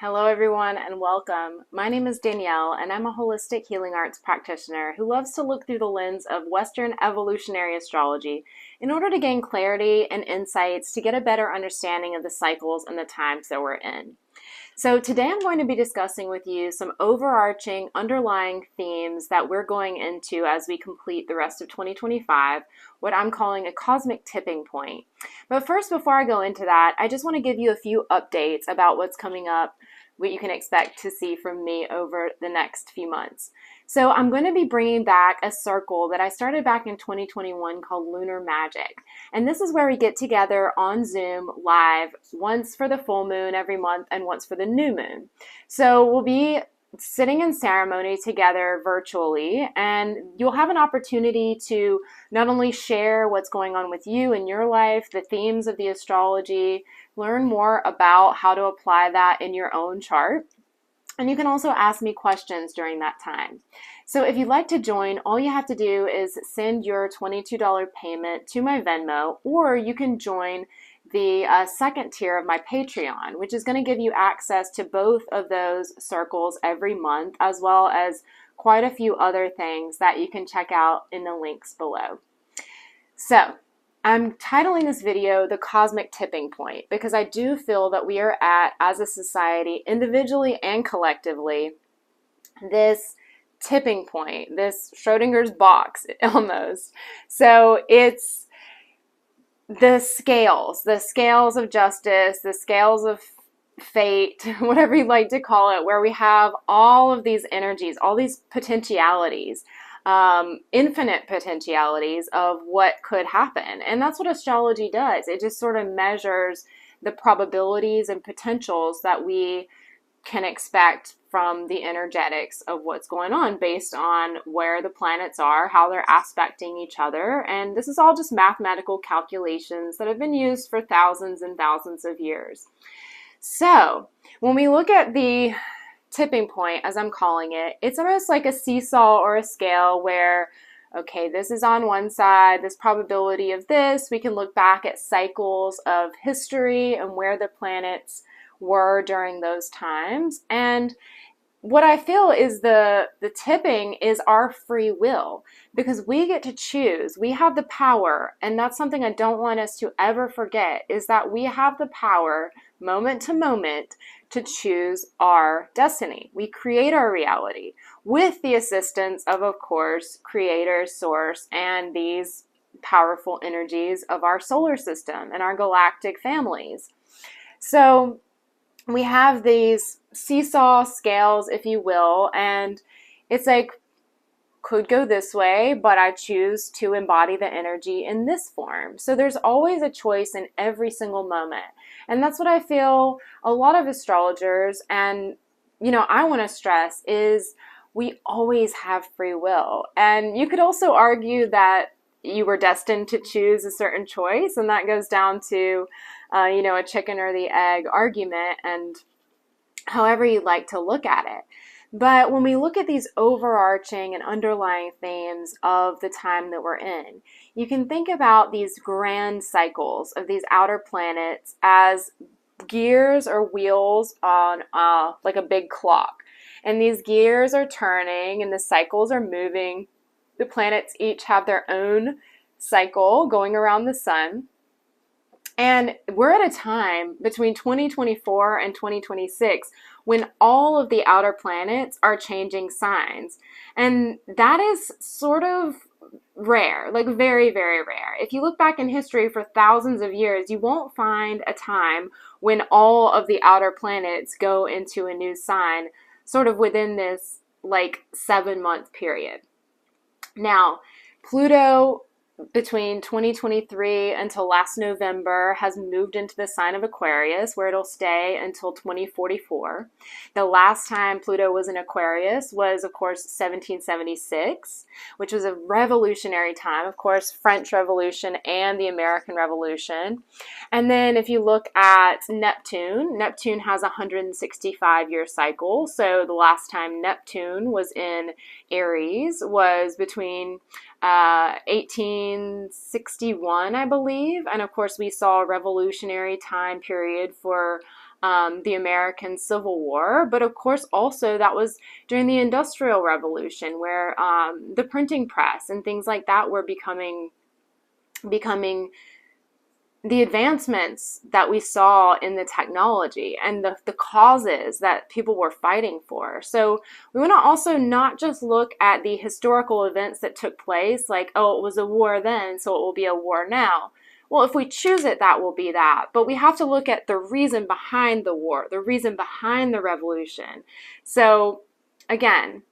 Hello, everyone, and welcome. My name is Danielle, and I'm a holistic healing arts practitioner who loves to look through the lens of Western evolutionary astrology in order to gain clarity and insights to get a better understanding of the cycles and the times that we're in. So today I'm going to be discussing with you some overarching underlying themes that we're going into as we complete the rest of 2025, what I'm calling a cosmic tipping point. But first, before I go into that, I just want to give you a few updates about what's coming up, what you can expect to see from me over the next few months. So I'm going to be bringing back a circle that I started back in 2021 called Lunar Magic. And this is where we get together on Zoom live once for the full moon every month and once for the new moon. So we'll be sitting in ceremony together virtually, and you'll have an opportunity to not only share what's going on with you in your life, the themes of the astrology, learn more about how to apply that in your own chart. And you can also ask me questions during that time. So if you'd like to join, all you have to do is send your $22 payment to my Venmo, or you can join the second tier of my Patreon, which is going to give you access to both of those circles every month, as well as quite a few other things that you can check out in the links below. So I'm titling this video The Cosmic Tipping Point because I do feel that we are at, as a society, individually and collectively, this tipping point, this Schrodinger's box almost. So it's the scales of justice, the scales of fate, whatever you'd like to call it, where we have all of these energies, all these potentialities, infinite potentialities of what could happen. And that's what astrology does. It just sort of measures the probabilities and potentials that we can expect from the energetics of what's going on based on where the planets are, how they're aspecting each other. And this is all just mathematical calculations that have been used for thousands and thousands of years. So when we look at the tipping point, as I'm calling it, it's almost like a seesaw or a scale where, okay, this is on one side, this probability of this. We can look back at cycles of history and where the planets were during those times. And what I feel is the tipping is our free will, because we get to choose. We have the power, and that's something I don't want us to ever forget, is that we have the power moment to moment to choose our destiny. We create our reality with the assistance of course, Creator, Source, and these powerful energies of our solar system and our galactic families. So we have these seesaw scales, if you will, and it's like, could go this way, but I choose to embody the energy in this form. So there's always a choice in every single moment. And that's what I feel a lot of astrologers, and I want to stress, is we always have free will. And you could also argue that you were destined to choose a certain choice, and that goes down to a chicken or the egg argument, and however you'd like to look at it. But when we look at these overarching and underlying themes of the time that we're in, you can think about these grand cycles of these outer planets as gears or wheels on like a big clock. And these gears are turning and the cycles are moving. The planets each have their own cycle going around the sun. And we're at a time between 2024 and 2026 when all of the outer planets are changing signs. And that is sort of rare, like very, very rare. If you look back in history for thousands of years, you won't find a time when all of the outer planets go into a new sign sort of within this like 7-month period. Now, Pluto, between 2023 until last November, has moved into the sign of Aquarius, where it'll stay until 2044. The last time Pluto was in Aquarius was, of course, 1776, which was a revolutionary time, of course, French Revolution and the American Revolution. And then if you look at Neptune has a 165-year cycle. So the last time Neptune was in Aries was between 1861, I believe. And of course, we saw a revolutionary time period for the American Civil War, but of course also that was during the Industrial Revolution, where the printing press and things like that were becoming the advancements that we saw in the technology and the causes that people were fighting for. So we want to also not just look at the historical events that took place, like, oh, it was a war then, so it will be a war now. Well, if we choose it, that will be that. But we have to look at the reason behind the war, the reason behind the revolution. So again,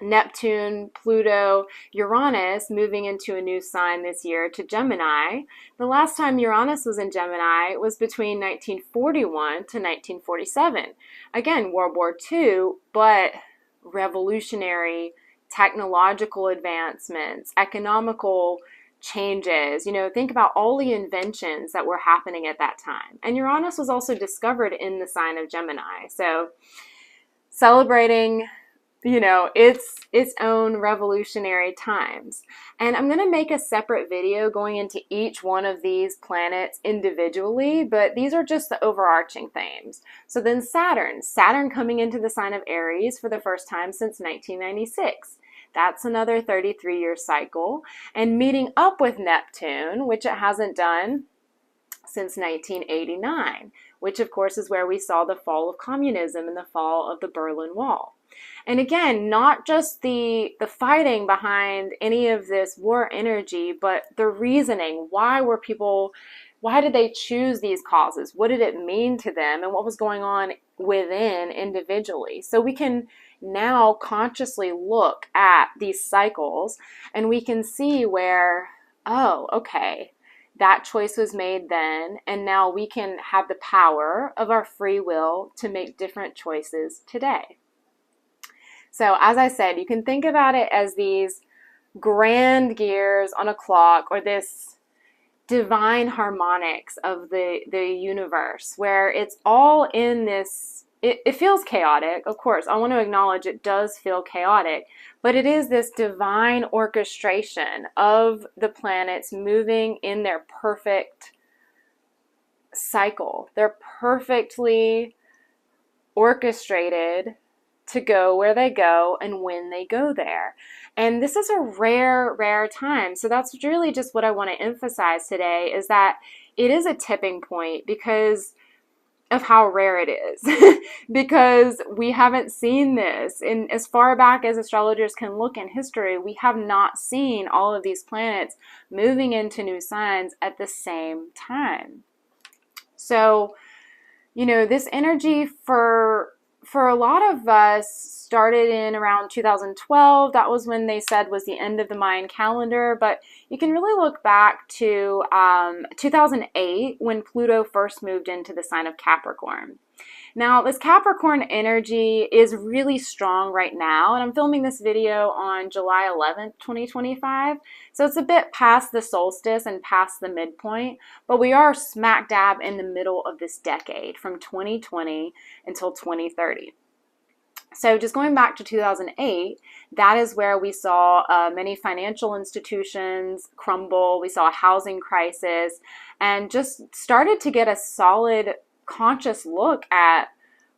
Neptune, Pluto, Uranus moving into a new sign this year to Gemini. The last time Uranus was in Gemini was between 1941 to 1947. Again, World War II, but revolutionary technological advancements, economical changes. You know, think about all the inventions that were happening at that time. And Uranus was also discovered in the sign of Gemini. So celebrating, you know, its own revolutionary times. And I'm going to make a separate video going into each one of these planets individually, but these are just the overarching themes. So then Saturn coming into the sign of Aries for the first time since 1996. That's another 33-year cycle. And meeting up with Neptune, which it hasn't done since 1989, which of course is where we saw the fall of communism and the fall of the Berlin Wall. And again, not just the fighting behind any of this war energy, but the reasoning. Why did they choose these causes? What did it mean to them? And what was going on within individually? So we can now consciously look at these cycles and we can see where, oh, okay, that choice was made then, and now we can have the power of our free will to make different choices today. So as I said, you can think about it as these grand gears on a clock, or this divine harmonics of the universe, where it's all in this, it feels chaotic, of course. I want to acknowledge it does feel chaotic, but it is this divine orchestration of the planets moving in their perfect cycle. They're perfectly orchestrated to go where they go and when they go there. And this is a rare, rare time. So that's really just what I want to emphasize today, is that it is a tipping point because of how rare it is. Because we haven't seen this. And as far back as astrologers can look in history, we have not seen all of these planets moving into new signs at the same time. So, you know, this energy for a lot of us started in around 2012. That was when they said was the end of the Mayan calendar. But you can really look back to 2008 when Pluto first moved into the sign of Capricorn. Now, this Capricorn energy is really strong right now, and I'm filming this video on July 11th, 2025. So it's a bit past the solstice and past the midpoint, but we are smack dab in the middle of this decade from 2020 until 2030. So just going back to 2008, that is where we saw many financial institutions crumble. We saw a housing crisis and just started to get a solid conscious look at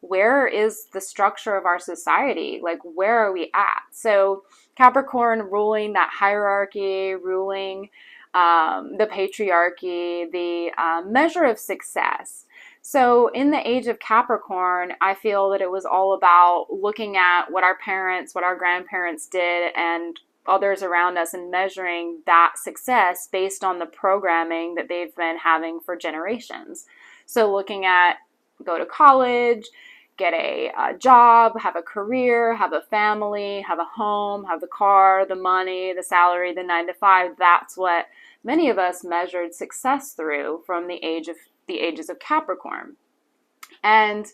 where is the structure of our society, like where are we at? So Capricorn ruling that hierarchy, ruling the patriarchy, the measure of success. So in the age of Capricorn, I feel that it was all about looking at what our parents, what our grandparents did, and others around us, and measuring that success based on the programming that they've been having for generations. So looking at go to college, get a job, have a career, have a family, have a home, have the car, the money, the salary, the 9 to 5. That's what many of us measured success through from the ages of Capricorn. And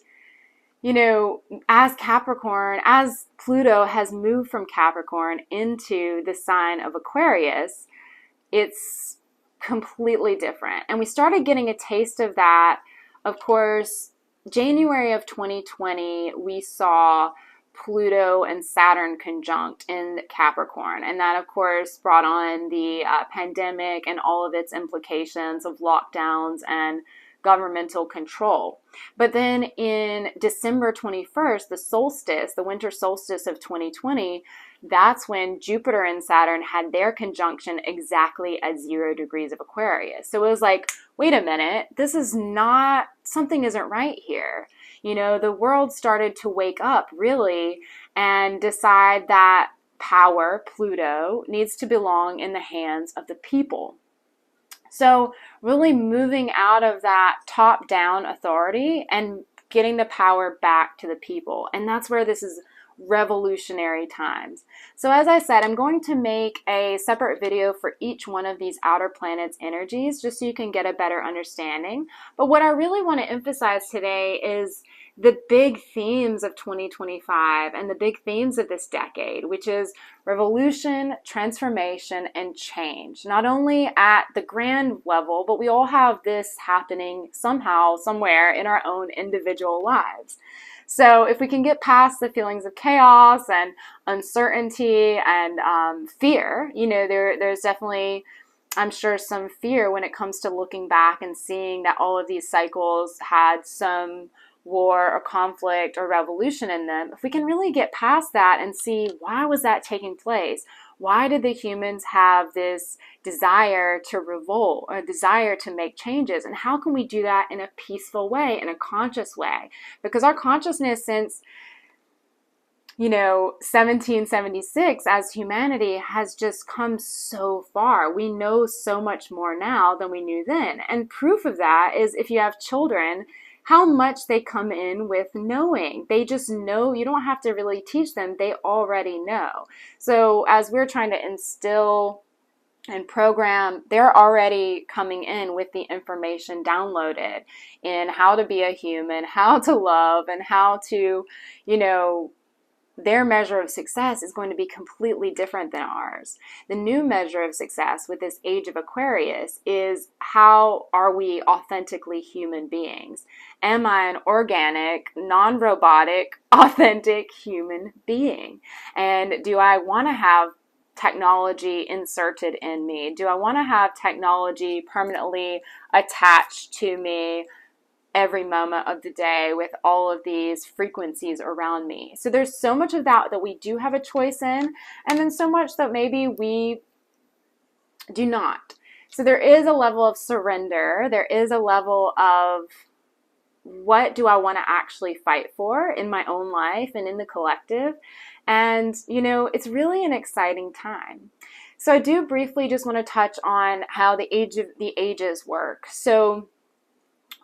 you know, as Pluto has moved from Capricorn into the sign of Aquarius, it's completely different. And we started getting a taste of that. Of course, January of 2020, we saw Pluto and Saturn conjunct in Capricorn. And that, of course, brought on the pandemic and all of its implications of lockdowns and governmental control. But then in December 21st, the solstice, the winter solstice of 2020, that's when Jupiter and Saturn had their conjunction exactly at 0 degrees of Aquarius. So it was like, wait a minute, this is not, something isn't right here. You know, the world started to wake up really and decide that power, Pluto, needs to belong in the hands of the people. So really moving out of that top-down authority and getting the power back to the people. And that's where this is revolutionary times. So as I said, I'm going to make a separate video for each one of these outer planets' energies just so you can get a better understanding. But what I really want to emphasize today is the big themes of 2025 and the big themes of this decade, which is revolution, transformation, and change. Not only at the grand level, but we all have this happening somehow, somewhere in our own individual lives. So if we can get past the feelings of chaos and uncertainty and fear, you know, there's definitely, I'm sure, some fear when it comes to looking back and seeing that all of these cycles had some war or conflict or revolution in them. If we can really get past that and see, why was that taking place? Why did the humans have this desire to revolt or desire to make changes? And how can we do that in a peaceful way, in a conscious way? Because our consciousness since, you know, 1776 as humanity has just come so far. We know so much more now than we knew then. And proof of that is if you have children, how much they come in with knowing. They just know. You don't have to really teach them. They already know. So as we're trying to instill and program, they're already coming in with the information downloaded in how to be a human, how to love, and how to, you know, their measure of success is going to be completely different than ours. The new measure of success with this age of Aquarius is, how are we authentically human beings? Am I an organic, non-robotic, authentic human being? And do I want to have technology inserted in me? Do I want to have technology permanently attached to me every moment of the day with all of these frequencies around me? So there's so much of that that we do have a choice in, and then so much that maybe we do not. So there is a level of surrender. There is a level of, what do I want to actually fight for in my own life and in the collective? And, you know, it's really an exciting time. So I do briefly just want to touch on how the ages work. So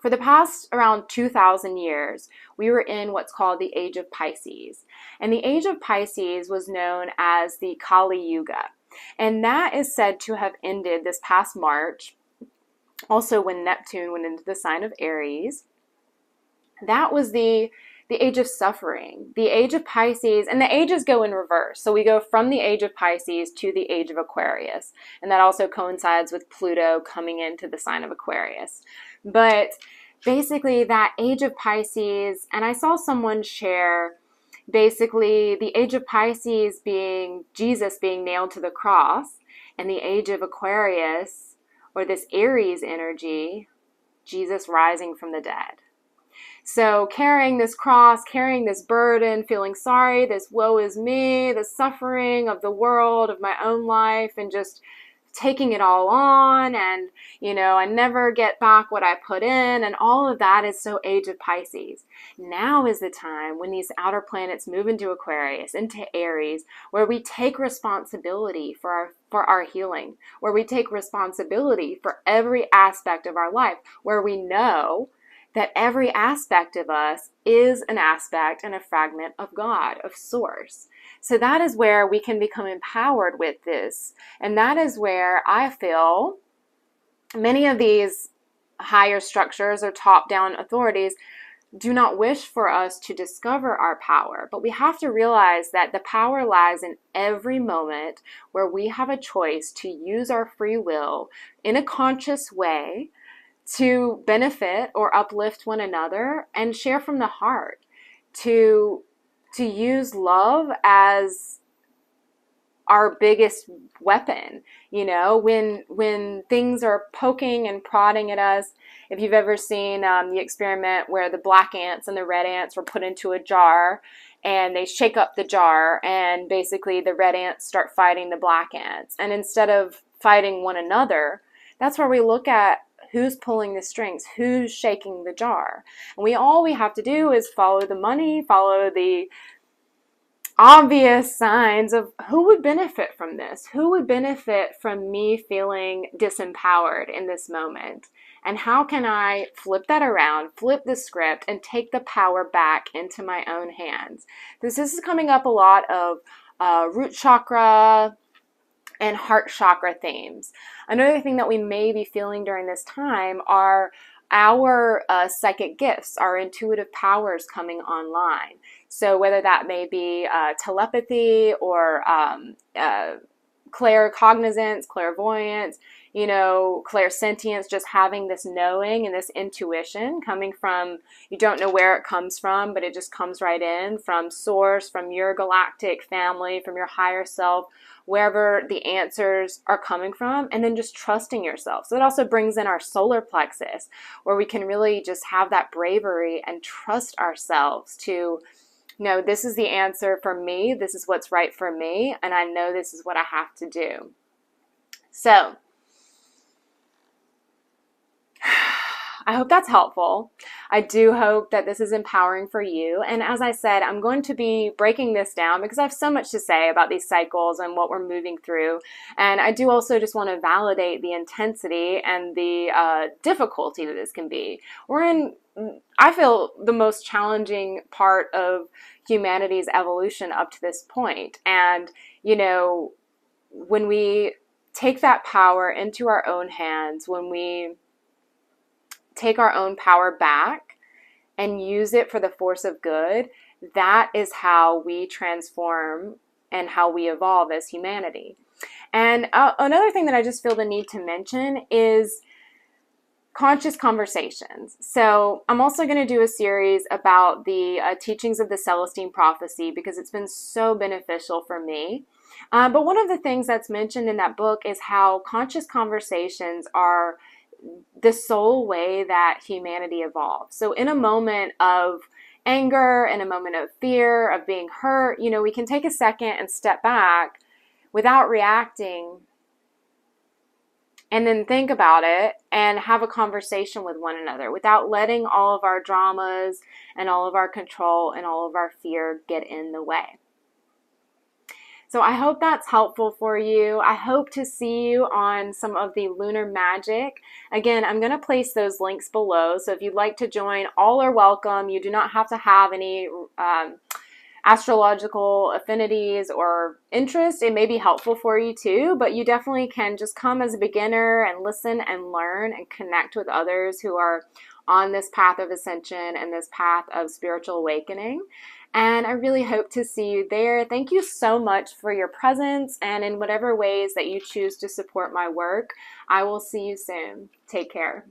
for the past around 2,000 years, we were in what's called the Age of Pisces. And the Age of Pisces was known as the Kali Yuga. And that is said to have ended this past March, also when Neptune went into the sign of Aries. That was the age of suffering, the age of Pisces, and the ages go in reverse. So we go from the age of Pisces to the age of Aquarius. And that also coincides with Pluto coming into the sign of Aquarius. But basically that age of Pisces, and I saw someone share basically the age of Pisces being Jesus being nailed to the cross, and the age of Aquarius, or this Aries energy, Jesus rising from the dead. So carrying this cross, carrying this burden, feeling sorry, this woe is me, the suffering of the world, of my own life, and just taking it all on, and, you know, I never get back what I put in, and all of that is so age of Pisces. Now is the time when these outer planets move into Aquarius, into Aries, where we take responsibility for our healing, where we take responsibility for every aspect of our life, where we know that every aspect of us is an aspect and a fragment of God, of Source. So that is where we can become empowered with this. And that is where I feel many of these higher structures or top-down authorities do not wish for us to discover our power. But we have to realize that the power lies in every moment where we have a choice to use our free will in a conscious way to benefit or uplift one another and share from the heart, to use love as our biggest weapon. You know, when things are poking and prodding at us, if you've ever seen the experiment where the black ants and the red ants were put into a jar and they shake up the jar, and basically the red ants start fighting the black ants. And instead of fighting one another, that's where we look at who's pulling the strings, who's shaking the jar. And all we have to do is follow the money, follow the obvious signs of who would benefit from this, who would benefit from me feeling disempowered in this moment. And how can I flip that around, flip the script, and take the power back into my own hands? This is coming up a lot of root chakra and heart chakra themes. Another thing that we may be feeling during this time are our psychic gifts, our intuitive powers coming online. So whether that may be telepathy or claircognizance, clairvoyance, clairsentience, just having this knowing and this intuition coming from, you don't know where it comes from, but it just comes right in from source, from your galactic family, from your higher self, wherever the answers are coming from, and then just trusting yourself. So it also brings in our solar plexus, where we can really just have that bravery and trust ourselves to know this is the answer for me, this is what's right for me, and I know this is what I have to do. So I hope that's helpful. I do hope that this is empowering for you. And as I said, I'm going to be breaking this down because I have so much to say about these cycles and what we're moving through. And I do also just want to validate the intensity and the difficulty that this can be. We're in, I feel, the most challenging part of humanity's evolution up to this point. And, when we take that power into our own hands, when we take our own power back and use it for the force of good, that is how we transform and how we evolve as humanity. And another thing that I just feel the need to mention is conscious conversations. So I'm also going to do a series about the teachings of the Celestine prophecy because it's been so beneficial for me. But one of the things that's mentioned in that book is how conscious conversations are the sole way that humanity evolves. So in a moment of anger, in a moment of fear, of being hurt, we can take a second and step back without reacting and then think about it and have a conversation with one another without letting all of our dramas and all of our control and all of our fear get in the way. So I hope that's helpful for you. I hope to see you on some of the lunar magic. Again, I'm going to place those links below. So if you'd like to join, all are welcome. You do not have to have any astrological affinities or interest. It may be helpful for you too, but you definitely can just come as a beginner and listen and learn and connect with others who are on this path of ascension and this path of spiritual awakening. And I really hope to see you there. Thank you so much for your presence, and in whatever ways that you choose to support my work. I will see you soon. Take care.